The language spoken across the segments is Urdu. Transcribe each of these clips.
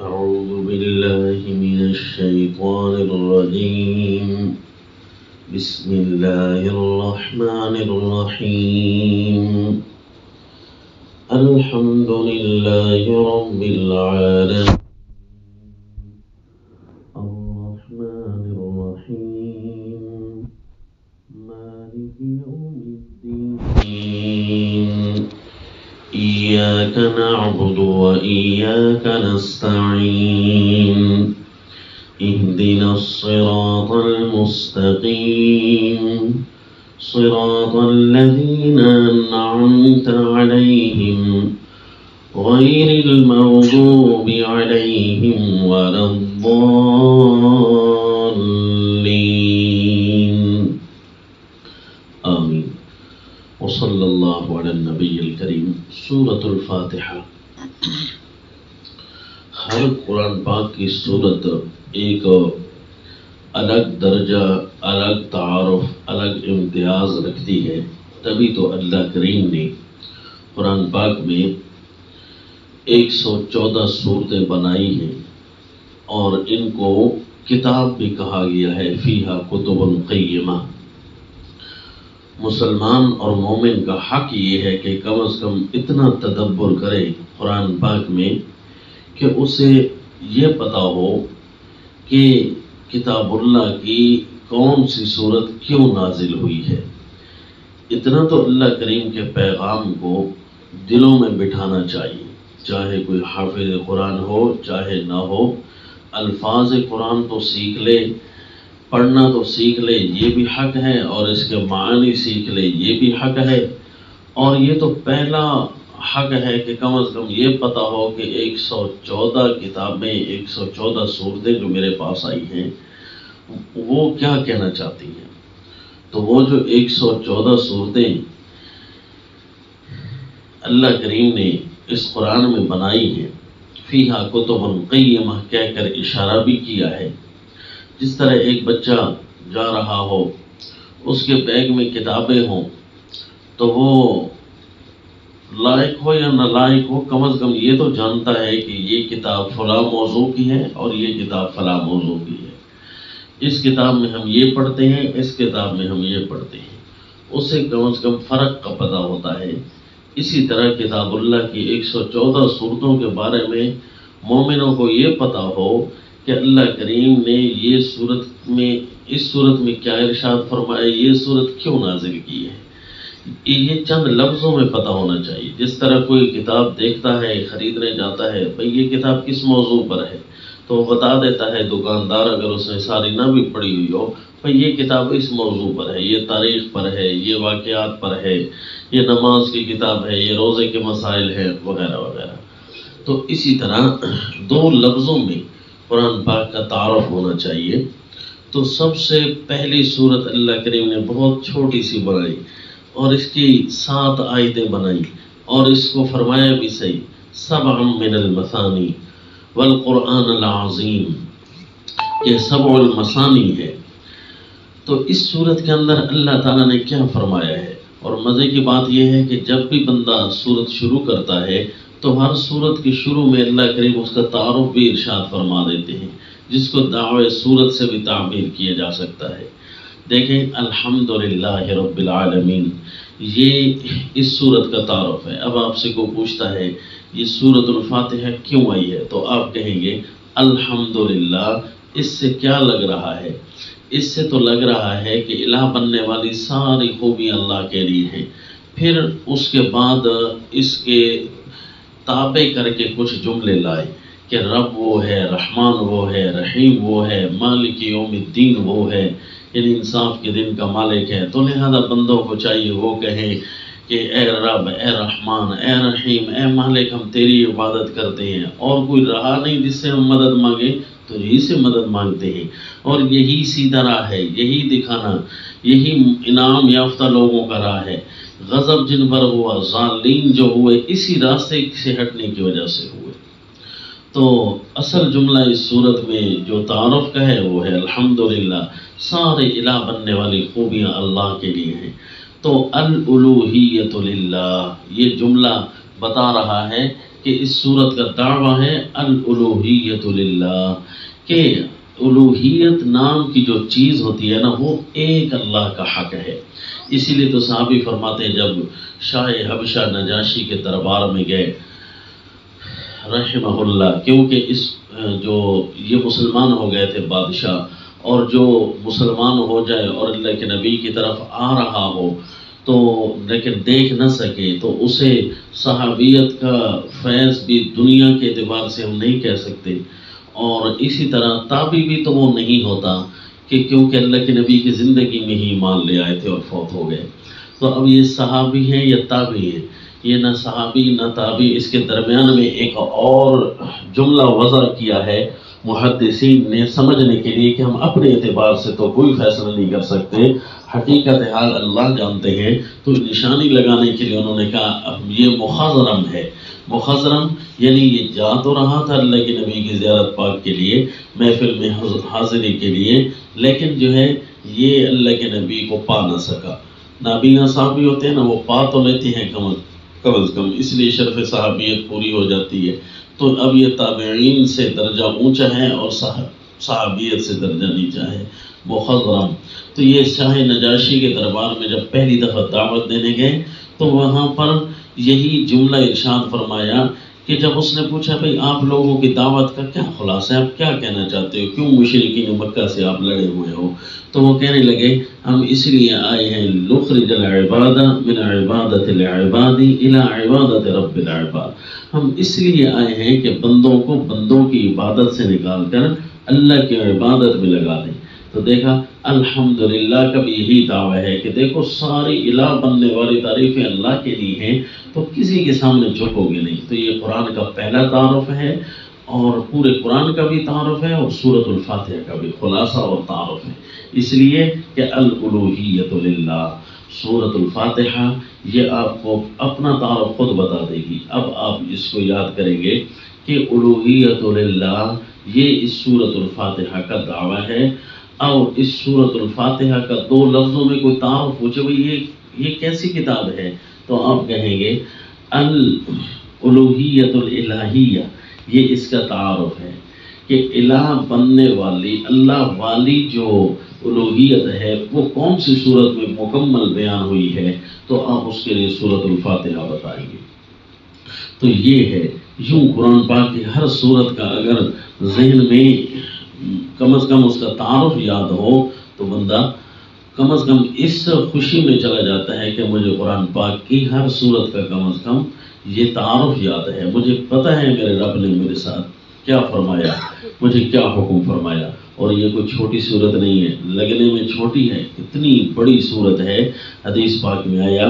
أعوذ بالله من الشيطان الرجيم. بسم الله الرحمن الرحيم. الحمد لله رب العالمين الرحمن الرحيم مالك يوم الدين. إياك نعبد وإياك نستعين. اهدنا الصراط المستقيم صراط الذين أنعمت عليهم غير المغضوب عليهم ولا الضالين. آمين. وصلی اللہ علی النبی الکریم. سورۃ الفاتحہ. ہر قرآن پاک کی سورت ایک الگ درجہ، الگ تعارف، الگ امتیاز رکھتی ہے. تبھی تو اللہ کریم نے قرآن پاک میں 114 صورتیں بنائی ہیں اور ان کو کتاب بھی کہا گیا ہے. فیہا کتب قیمہ. مسلمان اور مومن کا حق یہ ہے کہ کم از کم اتنا تدبر کرے قرآن پاک میں کہ اسے یہ پتا ہو کہ کتاب اللہ کی کون سی صورت کیوں نازل ہوئی ہے. اتنا تو اللہ کریم کے پیغام کو دلوں میں بٹھانا چاہیے، چاہے کوئی حافظ قرآن ہو چاہے نہ ہو. الفاظ قرآن تو سیکھ لے، پڑھنا تو سیکھ لے، یہ بھی حق ہے، اور اس کے معنی سیکھ لے، یہ بھی حق ہے. اور یہ تو پہلا حق ہے کہ کم از کم یہ پتا ہو کہ 114 کتابیں، 114 صورتیں جو میرے پاس آئی ہیں وہ کیا کہنا چاہتی ہیں. تو وہ جو 114 صورتیں اللہ کریم نے اس قرآن میں بنائی ہیں، فیہا کتب قیمہ کہہ کر اشارہ بھی کیا ہے. جس طرح ایک بچہ جا رہا ہو، اس کے بیگ میں کتابیں ہوں، تو وہ لائق ہو یا نہ لائق ہو، کم از کم یہ تو جانتا ہے کہ یہ کتاب فلاں موضوع کی ہے اور یہ کتاب فلاں موضوع کی ہے. اس کتاب میں ہم یہ پڑھتے ہیں، اس کتاب میں ہم یہ پڑھتے ہیں. اسے کم از کم فرق کا پتہ ہوتا ہے. اسی طرح کتاب اللہ کی 114 صورتوں کے بارے میں مومنوں کو یہ پتہ ہو کہ اللہ کریم نے یہ صورت میں، اس صورت میں کیا ارشاد فرمایا، یہ صورت کیوں نازل کی ہے. یہ چند لفظوں میں پتہ ہونا چاہیے. جس طرح کوئی کتاب دیکھتا ہے، خریدنے جاتا ہے، بھئی یہ کتاب کس موضوع پر ہے، تو وہ بتا دیتا ہے دکاندار، اگر اس نے ساری نہ بھی پڑھی ہوئی ہو، بھئی یہ کتاب اس موضوع پر ہے، یہ تاریخ پر ہے، یہ واقعات پر ہے، یہ نماز کی کتاب ہے، یہ روزے کے مسائل ہیں، وغیرہ وغیرہ. تو اسی طرح دو لفظوں میں قرآن پاک کا تعارف ہونا چاہیے. تو سب سے پہلی صورت اللہ کریم نے بہت چھوٹی سی بنائی اور اس کی 7 آیتیں بنائی، اور اس کو فرمایا بھی صحیح، سبع من المثانی والقرآن العظیم. یہ سبع المثانی ہے. تو اس صورت کے اندر اللہ تعالیٰ نے کیا فرمایا ہے. اور مزے کی بات یہ ہے کہ جب بھی بندہ صورت شروع کرتا ہے تو ہر صورت کے شروع میں اللہ کریم اس کا تعارف بھی ارشاد فرما دیتے ہیں، جس کو دعوے صورت سے بھی تعبیر کیا جا سکتا ہے. دیکھیں، الحمدللہ رب العالمین، یہ اس صورت کا تعارف ہے. اب آپ سے کوئی پوچھتا ہے یہ سورۃ الفاتحہ کیوں آئی ہے، تو آپ کہیں گے الحمدللہ. اس سے کیا لگ رہا ہے؟ اس سے تو لگ رہا ہے کہ الہ بننے والی ساری خوبیاں اللہ کے لیے ہیں. پھر اس کے بعد اس کے تابع کر کے کچھ جملے لائے کہ رب وہ ہے، رحمان وہ ہے، رحیم وہ ہے، مالک یوم الدین وہ ہے، یعنی انصاف کے دن کا مالک ہے. تو لہذا بندوں کو چاہیے وہ کہیں کہ اے رب، اے رحمان، اے رحیم، اے مالک، ہم تیری عبادت کرتے ہیں، اور کوئی رہا نہیں جس سے ہم مدد مانگیں تو یہی سے مدد مانگتے ہیں. اور یہی سیدھا راہ ہے، یہی دکھانا، یہی انعام یافتہ لوگوں کا راہ ہے. غضب جن پر ہوا، ظالم جو ہوئے، اسی راستے سے ہٹنے کی وجہ سے ہوئے. تو اصل جملہ اس صورت میں جو تعارف کا ہے وہ ہے الحمدللہ. سارے الہ بننے والی خوبیاں اللہ کے لیے ہیں. تو الالوہیت للہ، یہ جملہ بتا رہا ہے کہ اس صورت کا دعویٰ ہے الالوہیت للہ، کہ الوہیت نام کی جو چیز ہوتی ہے نا وہ ایک اللہ کا حق ہے۔ اسی لیے تو صحابی فرماتے ہیں جب شاہ حبشہ نجاشی کے دربار میں گئے رحمہ اللہ، کیونکہ اس جو یہ مسلمان ہو گئے تھے بادشاہ، اور جو مسلمان ہو جائے اور اللہ کے نبی کی طرف آ رہا ہو تو لیکن دیکھ نہ سکے تو اسے صحابیت کا فیض بھی دنیا کے اعتبار سے ہم نہیں کہہ سکتے، اور اسی طرح تابعی بھی تو وہ نہیں ہوتا کہ کیونکہ اللہ کے نبی کی زندگی میں ہی ایمان لے آئے تھے اور فوت ہو گئے۔ تو اب یہ صحابی ہیں یا تابعی ہیں؟ یہ نہ صحابی نہ تابعی، اس کے درمیان میں ایک اور جملہ وضع کیا ہے محدثین نے سمجھنے کے لیے کہ ہم اپنے اعتبار سے تو کوئی فیصلہ نہیں کر سکتے، حقیقت حال اللہ جانتے ہیں۔ تو نشانی لگانے کے لیے انہوں نے کہا اب یہ مخضرم ہے۔ مخضرم یعنی یہ جا تو رہا تھا اللہ کے نبی کی زیارت پاک کے لیے، محفل میں حاضری کے لیے، لیکن جو ہے یہ اللہ کے نبی کو پا نہ سکا۔ نابینا صحابی ہوتے ہیں نا، وہ پا تو لیتے ہیں کم از کم، اس لیے شرف صحابیت پوری ہو جاتی ہے۔ تو اب یہ تابعین سے درجہ اونچا ہے اور صحابیت سے درجہ نیچا ہے، مخضرم۔ تو یہ شاہ نجاشی کے دربار میں جب پہلی دفعہ دعوت دینے گئے تو وہاں پر یہی جملہ ارشاد فرمایا کہ جب اس نے پوچھا بھئی آپ لوگوں کی دعوت کا کیا خلاصہ ہے، آپ کیا کہنا چاہتے ہو، کیوں مشرکین مکہ سے آپ لڑے ہوئے ہو؟ تو وہ کہنے لگے ہم اس لیے آئے ہیں لخرج العباد من عبادت العباد الى عبادت رب العباد، ہم اس لیے آئے ہیں کہ بندوں کو بندوں کی عبادت سے نکال کر اللہ کی عبادت میں لگا دیں۔ تو دیکھا الحمدللہ کا بھی یہی دعویٰ ہے کہ دیکھو ساری الہ بننے والی تعریفیں اللہ کے لیے ہیں، تو کسی کے سامنے جھکو گے نہیں۔ تو یہ قرآن کا پہلا تعارف ہے، اور پورے قرآن کا بھی تعارف ہے، اور سورۃ الفاتحہ کا بھی خلاصہ اور تعارف ہے، اس لیے کہ الالوہیت للہ۔ سورۃ الفاتحہ یہ آپ کو اپنا تعارف خود بتا دے گی۔ اب آپ اس کو یاد کریں گے کہ الوہیت للہ یہ اس سورۃ الفاتحہ کا دعویٰ ہے۔ اور اس سورۃ الفاتحہ کا دو لفظوں میں کوئی تعارف پوچھے بھئی یہ کیسی کتاب ہے، تو آپ کہیں گے الالوہیت الالہیہ، یہ اس کا تعارف ہے کہ الہ بننے والی اللہ والی جو الوہیت ہے وہ کون سی صورت میں مکمل بیان ہوئی ہے، تو آپ اس کے لیے سورۃ الفاتحہ بتائیں گے۔ تو یہ ہے یوں قرآن پاک کی ہر صورت کا اگر ذہن میں کم از کم اس کا تعارف یاد ہو تو بندہ کم از کم اس خوشی میں چلا جاتا ہے کہ مجھے قرآن پاک کی ہر صورت کا کم از کم یہ تعارف یاد ہے، مجھے پتہ ہے میرے رب نے میرے ساتھ کیا فرمایا، مجھے کیا حکم فرمایا۔ اور یہ کوئی چھوٹی صورت نہیں ہے، لگنے میں چھوٹی ہے، اتنی بڑی صورت ہے۔ حدیث پاک میں آیا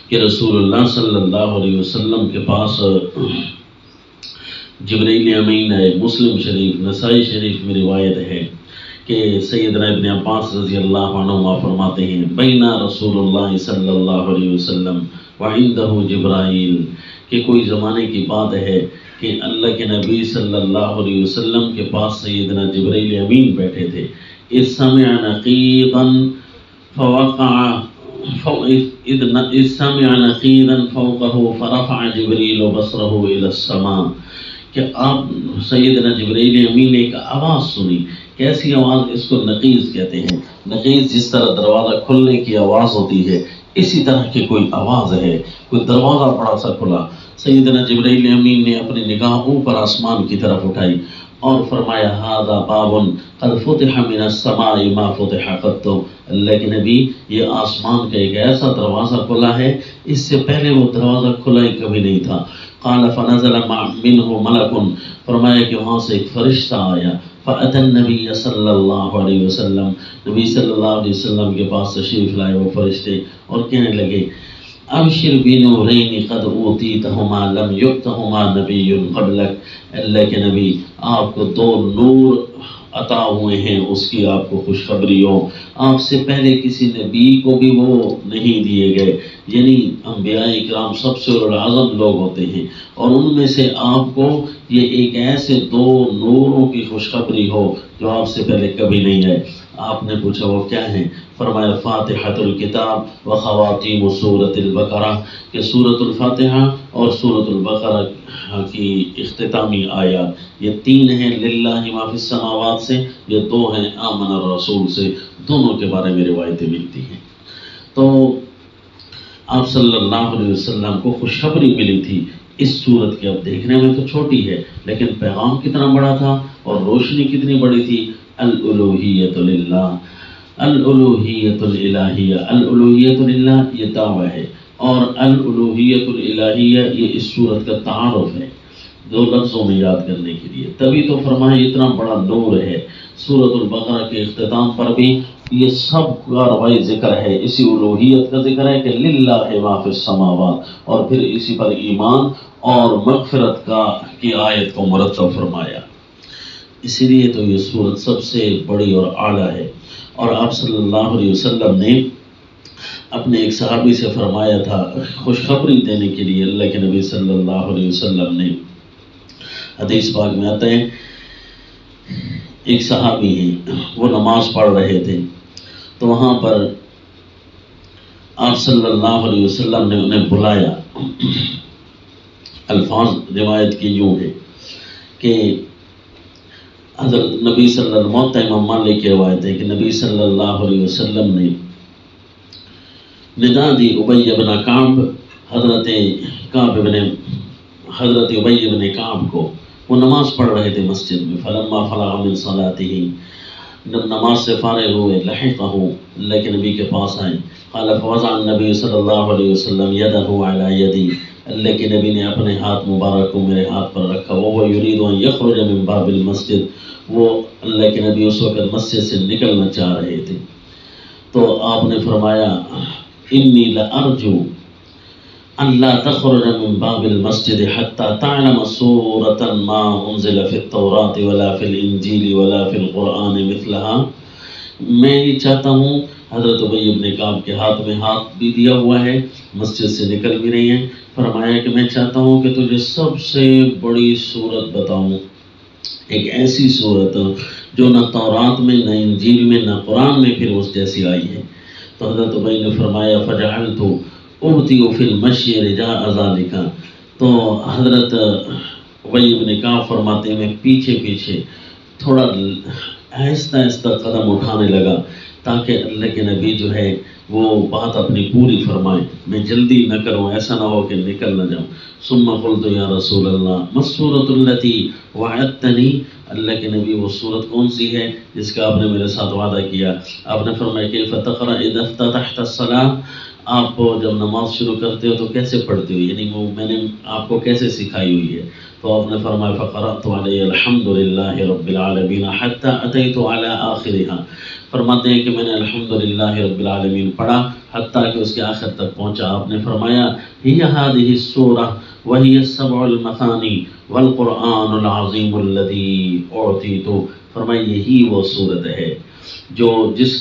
کہ رسول اللہ صلی اللہ علیہ وسلم کے پاس جبرائیل امین ہے، مسلم شریف نسائی شریف میں روایت ہے کہ سیدنا ابن عباس رضی اللہ عنہما فرماتے ہیں بینا رسول اللہ صلی اللہ علیہ وسلم وعندہ جبرائیل، کہ کوئی زمانے کی بات ہے کہ اللہ کے نبی صلی اللہ علیہ وسلم کے پاس سیدنا جبرائیل امین بیٹھے تھے۔ اذ سمع نقیضا فوقہ فرفع جبریل بصرہ الی السماء، کہ آپ سیدنا جبرائیل امین نے ایک آواز سنی۔ کیسی آواز؟ اس کو نقیض کہتے ہیں۔ نقیض جس طرح دروازہ کھلنے کی آواز ہوتی ہے اسی طرح کی کوئی آواز ہے، کوئی دروازہ بڑا سا کھلا۔ سیدنا جبرائیل امین نے اپنی نگاہ اوپر آسمان کی طرف اٹھائی اور فرمایا ھذا باب قد فتح من السماء ما فتح قط، اللہ کے نبی یہ آسمان کا ایک ایسا دروازہ کھلا ہے اس سے پہلے وہ دروازہ کھلا ہی کبھی نہیں تھا۔ قال فنزل منه ملک، فرمایا کہ وہاں سے ایک فرشتہ آیا، فأتى النبی صلی اللہ علیہ وسلم، نبی صلی اللہ علیہ وسلم کے پاس تشریف لائے وہ فرشتے اور کہنے لگے ابشر بنورین قد اوتیتہما لم یؤتہما نبی قبلک، اللہ کے نبی آپ کو دو نور عطا ہوئے ہیں، اس کی آپ کو خوشخبری ہو، آپ سے پہلے کسی نبی کو بھی وہ نہیں دیے گئے، یعنی انبیاء اکرام سب سے اعظم لوگ ہوتے ہیں اور ان میں سے آپ کو یہ ایک ایسے دو نوروں کی خوشخبری ہو جو آپ سے پہلے کبھی نہیں ہے۔ آپ نے پوچھا وہ کیا ہیں؟ فرمایا فاتحۃ الکتاب و خواتیم سورۃ البقرہ کہ سورۃ الفاتحہ اور سورۃ البقرہ کی اختتامی آیات یہ 3 ہیں للہ ما فی السماوات سے، یہ 2 ہیں آمن الرسول سے، دونوں کے بارے میں روایتیں ملتی ہیں۔ تو آپ صلی اللہ علیہ وسلم کو خوشخبری ملی تھی اس صورت کے، اب دیکھنے میں تو چھوٹی ہے لیکن پیغام کتنا بڑا تھا اور روشنی کتنی بڑی تھی۔ الالوہیت للہ، الالوہیت الالہیہ، الالوہیت للہ یہ دعویٰ ہے، اور الالوہیت الالہیہ یہ اس صورت کا تعارف ہے 2 لفظوں میں یاد کرنے کے لیے۔ تبھی تو فرمایا اتنا بڑا نور ہے۔ سورۃ البقرہ کے اختتام پر بھی یہ سب کاروائی ذکر ہے، اسی الوہیت کا ذکر ہے کہ للہ ما فی السماوات، اور پھر اسی پر ایمان اور مغفرت کی آیت کو مرتب فرمایا۔ اسی لیے تو یہ صورت سب سے بڑی اور اعلیٰ ہے۔ اور آپ صلی اللہ علیہ وسلم نے اپنے ایک صحابی سے فرمایا تھا خوشخبری دینے کے لیے، اللہ کے نبی صلی اللہ علیہ وسلم نے، حدیث پاک میں آتا ہے ایک صحابی ہیں وہ نماز پڑھ رہے تھے تو وہاں پر آپ صلی اللہ علیہ وسلم نے انہیں بلایا۔ الفاظ روایت کی یوں ہے کہ حضرت نبی صلی اللہ علیہ وسلم، امام مالک کی روایت ہے کہ نبی صلی اللہ علیہ وسلم نے ندا دی ابی بن کعب، حضرت ابی بن کعب کو، وہ نماز پڑھ رہے تھے مسجد میں۔ فلما فرغ من صلاتہ، جب نماز سے فارغ ہوئے، لحقہ، اللہ کے نبی کے پاس آئے۔ قال فوضع النبی صلی اللہ علیہ وسلم یدہ علی یدی، اللہ کے نبی نے اپنے ہاتھ مبارک کو میرے ہاتھ پر رکھا۔ وہو یرید ان یخرج من باب المسجد، وہ اللہ کے نبی اس وقت مسجد سے نکلنا چاہ رہے تھے۔ تو آپ نے فرمایا انی لارجو ان لا تخرج من باب المسجد حتى تعلم سورة ما انزل في التوراة ولا في الانجیل ولا في القرآن مثلها۔ میں یہ چاہتا ہوں، حضرت ابی بن کعب کے ہاتھ میں ہاتھ بھی دیا ہوا ہے، مسجد سے نکل بھی رہی ہیں، فرمایا کہ میں چاہتا ہوں کہ تجھے سب سے بڑی صورت بتاؤں، ایک ایسی صورت جو نہ تورات میں، نہ انجیل میں، نہ قرآن میں پھر اس جیسی آئی ہے۔ تو حضرت ابی نے فرمایا فجعلت ابتی فی المشی رجاء ذلک، تو حضرت ابی بن کعب فرماتے ہیں میں پیچھے پیچھے تھوڑا آہستہ آہستہ قدم اٹھانے لگا تاکہ اللہ کے نبی جو ہے وہ بات اپنی پوری فرمائیں، میں جلدی نہ کروں، ایسا نہ ہو کہ نکل نہ جاؤں۔ ثم قلت یا رسول اللہ ما السورۃ التی وعدتنی، اللہ کے نبی وہ صورت کون سی ہے جس کا آپ نے میرے ساتھ وعدہ کیا؟ آپ نے فرمایا کیف تقرأ اذا افتتحت الصلاۃ، آپ جب نماز شروع کرتے ہو تو کیسے پڑھتے ہو، یعنی وہ میں نے آپ کو کیسے سکھائی ہوئی ہے؟ تو آپ نے فرمایا فقرأت علی الحمد للہ رب العالمین حتی اتیت علی آخرها، فرماتے ہیں کہ میں نے الحمدللہ رب العالمین پڑھا حتیٰ کہ اس کے آخر تک پہنچا۔ آپ نے فرمایا ہی هذه السورة وهي السبع المثانی والقرآن العظیم الذی اعطیت، فرمایا یہی وہ صورت ہے جو جس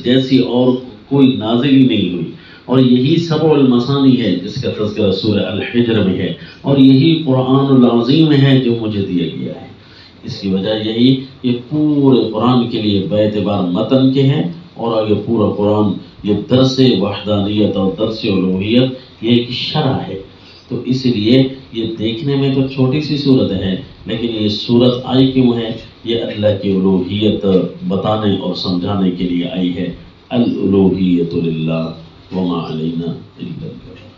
جیسی اور کوئی نازل ہی نہیں ہوئی، اور یہی سبع المثانی ہے جس کا تذکرہ سورہ الحجر میں ہے، اور یہی قرآن العظیم ہے جو مجھے دیا گیا ہے۔ اس کی وجہ یہی یہ پورے قرآن کے لیے باعتبار متن کے ہیں، اور آگے پورا قرآن یہ درس وحدانیت اور درس الوہیت یہ ایک شرح ہے۔ تو اس لیے یہ دیکھنے میں تو چھوٹی سی صورت ہے لیکن یہ صورت آئی کیوں ہے؟ یہ اللہ کی الوہیت بتانے اور سمجھانے کے لیے آئی ہے۔ الالوہیت للہ وما علینا الا البلاغ۔